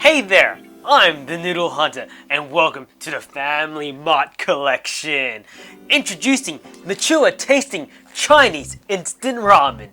Hey there, I'm the Noodle Hunter and welcome to the Family Mart collection. Introducing mature tasting Chinese instant ramen.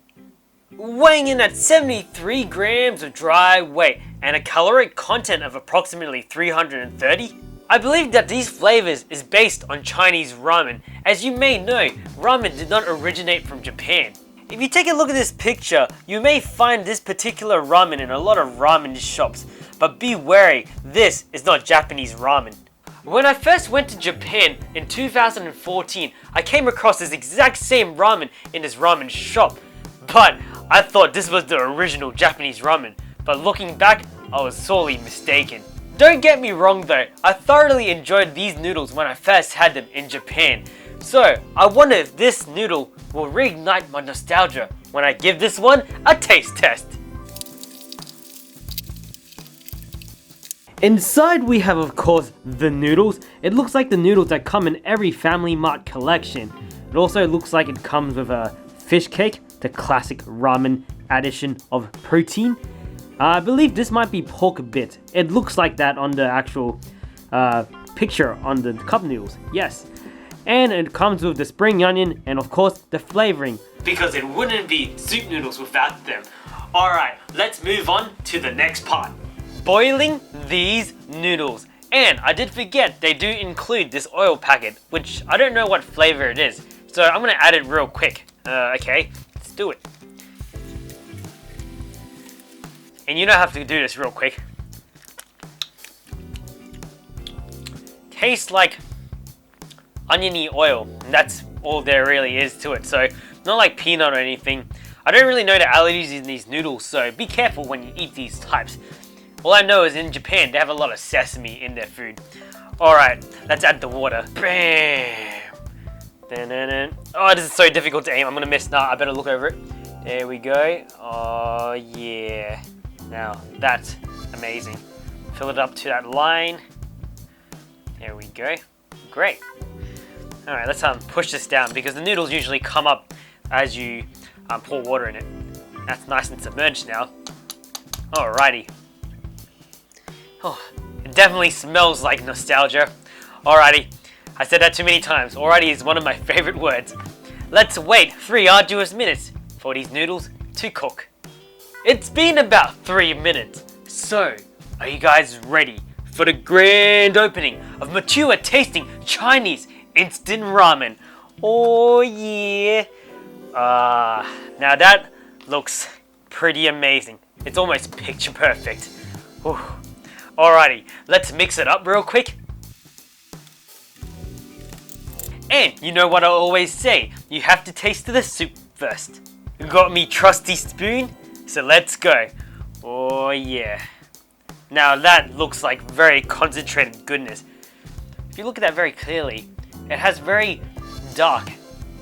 Weighing in at 73 grams of dry weight and a caloric content of approximately 330. I believe that these flavors is based on Chinese ramen. As you may know, ramen did not originate from Japan. If you take a look at this picture, you may find this particular ramen in a lot of ramen shops, but be wary, this is not Japanese ramen. When I first went to Japan in 2014, I came across this exact same ramen in this ramen shop, but I thought this was the original Japanese ramen, but looking back, I was sorely mistaken. Don't get me wrong though, I thoroughly enjoyed these noodles when I first had them in Japan. So, I wonder if this noodle will reignite my nostalgia when I give this one a taste test. Inside we have of course the noodles. It looks like the noodles that come in every Family Mart collection. It also looks like it comes with a fish cake, the classic ramen addition of protein. I believe this might be pork bit. It looks like that on the actual picture on the cup noodles, yes. And it comes with the spring onion and of course the flavoring. Because it wouldn't be soup noodles without them. Alright, let's move on to the next part. Boiling these noodles. And I did forget they do include this oil packet, which I don't know what flavor it is. So I'm gonna add it real quick. Okay, let's do it. And you don't have to do this real quick. Tastes like oniony oil, and that's all there really is to it. So not like peanut or anything. I don't really know the allergies in these noodles, so be careful when you eat these types. All I know is in Japan they have a lot of sesame in their food. Alright, let's add the water. Bam! Oh, this is so difficult to aim. I'm gonna miss. Nah, I better look over it. There we go. Oh yeah. Now that's amazing. Fill it up to that line. There we go. Great. Alright, let's push this down because the noodles usually come up as you pour water in it. That's nice and submerged now. Alrighty. Oh, it definitely smells like nostalgia. Alrighty, I said that too many times. Alrighty is one of my favorite words. Let's wait 3 arduous minutes for these noodles to cook. It's been about 3 minutes. So, are you guys ready for the grand opening of mature tasting Chinese instant ramen? Oh yeah. Now that looks pretty amazing. It's almost picture perfect. Whew. Alrighty, let's mix it up real quick. And you know what I always say, you have to taste the soup first. Got me trusty spoon? So let's go. Oh yeah. Now that looks like very concentrated goodness. If you look at that very clearly, it has very dark.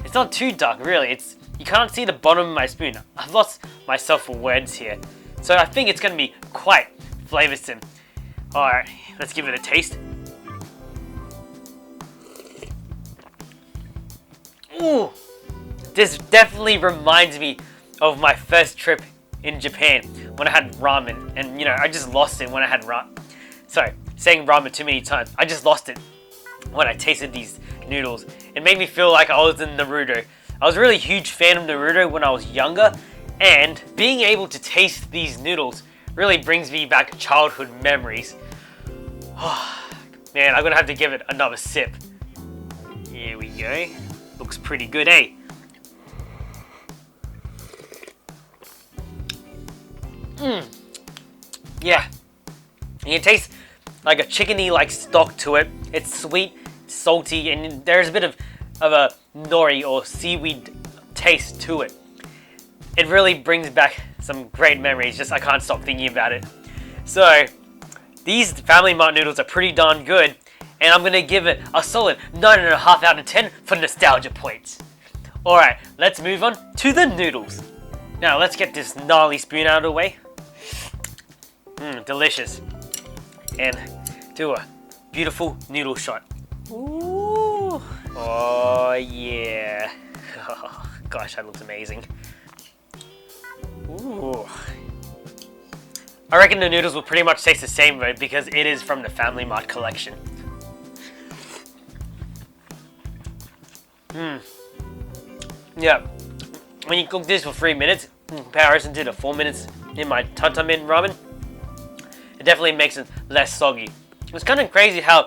It's not too dark really, you can't see the bottom of my spoon. I've lost myself for words here. So I think it's gonna be quite flavoursome. Alright, let's give it a taste. Ooh! This definitely reminds me of my first trip in Japan when I had ramen. And you know, I just lost it when I had Sorry, saying ramen too many times. I just lost it when I tasted these noodles. It made me feel like I was in Naruto. I was a really huge fan of Naruto when I was younger. And being able to taste these noodles really brings me back childhood memories. Oh, man, I'm gonna have to give it another sip. Here we go. Looks pretty good, eh? Yeah. You can taste like a chickeny like stock to it. It's sweet, salty, and there's a bit of a nori or seaweed taste to it. It really brings back some great memories, just I can't stop thinking about it. So, these Family Mart noodles are pretty darn good, and I'm gonna give it a solid 9.5 out of 10 for nostalgia points. Alright, let's move on to the noodles. Now let's get this gnarly spoon out of the way. Delicious. And do a beautiful noodle shot. Ooh. Oh yeah. Oh, gosh, that looks amazing. Ooh. I reckon the noodles will pretty much taste the same though because it is from the Family Mart collection. Yeah. When you cook this for 3 minutes, in comparison to the 4 minutes in my Tantamin ramen, it definitely makes it less soggy. It's kind of crazy how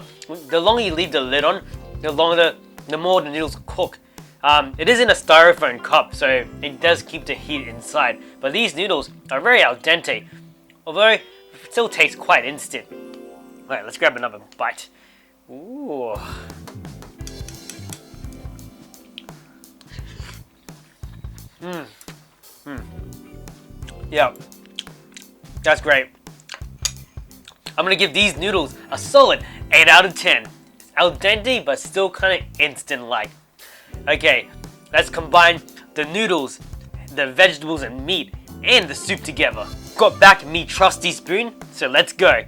the longer you leave the lid on, the more the noodles cook. It is in a styrofoam cup, so it does keep the heat inside. But these noodles are very al dente, although it still tastes quite instant. Alright, let's grab another bite. Ooh. Yeah, that's great. I'm gonna give these noodles a solid 8 out of 10. It's al dente, but still kind of instant-like. Okay, let's combine the noodles, the vegetables and meat, and the soup together. Got back me trusty spoon, so let's go.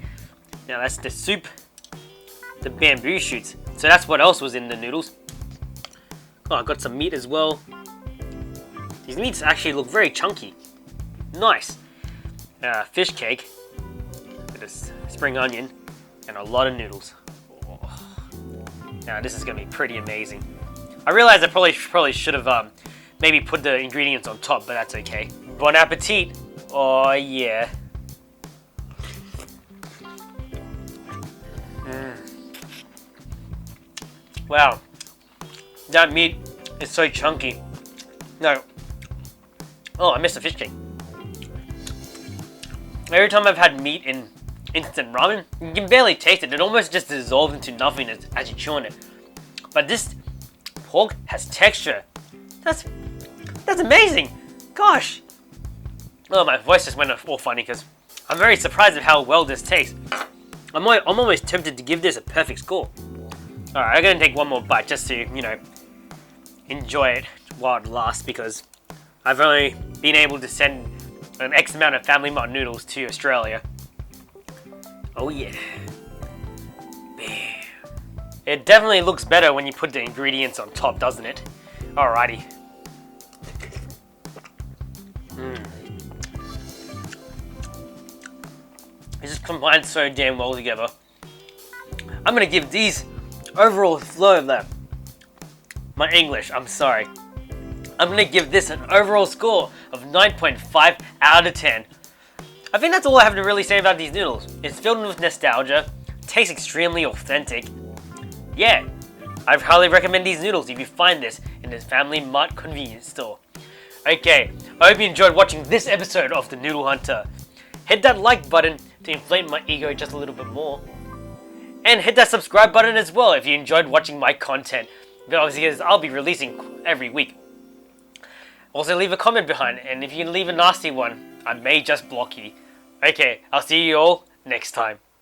Now that's the soup, the bamboo shoots. So that's what else was in the noodles. Oh, I got some meat as well. These meats actually look very chunky. Nice. Fish cake with a spring onion and a lot of noodles. Oh. Now this is gonna be pretty amazing. I realized I probably should have maybe put the ingredients on top, but that's okay. Bon appetit. Oh yeah. Wow. That meat is so chunky. No. Oh, I missed the fish cake. Every time I've had meat in instant ramen, you can barely taste it. It almost just dissolves into nothingness as you chew on it. But this pork has texture. That's amazing. Gosh. Oh, my voice just went all funny because I'm very surprised at how well this tastes. I'm almost tempted to give this a perfect score. Alright, I'm gonna take one more bite just to, you know, enjoy it while it lasts because I've only been able to send an X amount of Family Mart noodles to Australia. Oh yeah. Bam. It definitely looks better when you put the ingredients on top, doesn't it? Alrighty. It just combines so damn well together. I'm gonna give these overall flow there. My English, I'm sorry. I'm gonna give this an overall score of 9.5 out of 10. I think that's all I have to really say about these noodles. It's filled with nostalgia, tastes extremely authentic. Yeah, I highly recommend these noodles if you find this in the Family Mart convenience store. Okay, I hope you enjoyed watching this episode of The Noodle Hunter. Hit that like button to inflate my ego just a little bit more. And hit that subscribe button as well if you enjoyed watching my content. But obviously, because I'll be releasing every week. Also, leave a comment behind, and if you leave a nasty one, I may just block you. Okay, I'll see you all next time.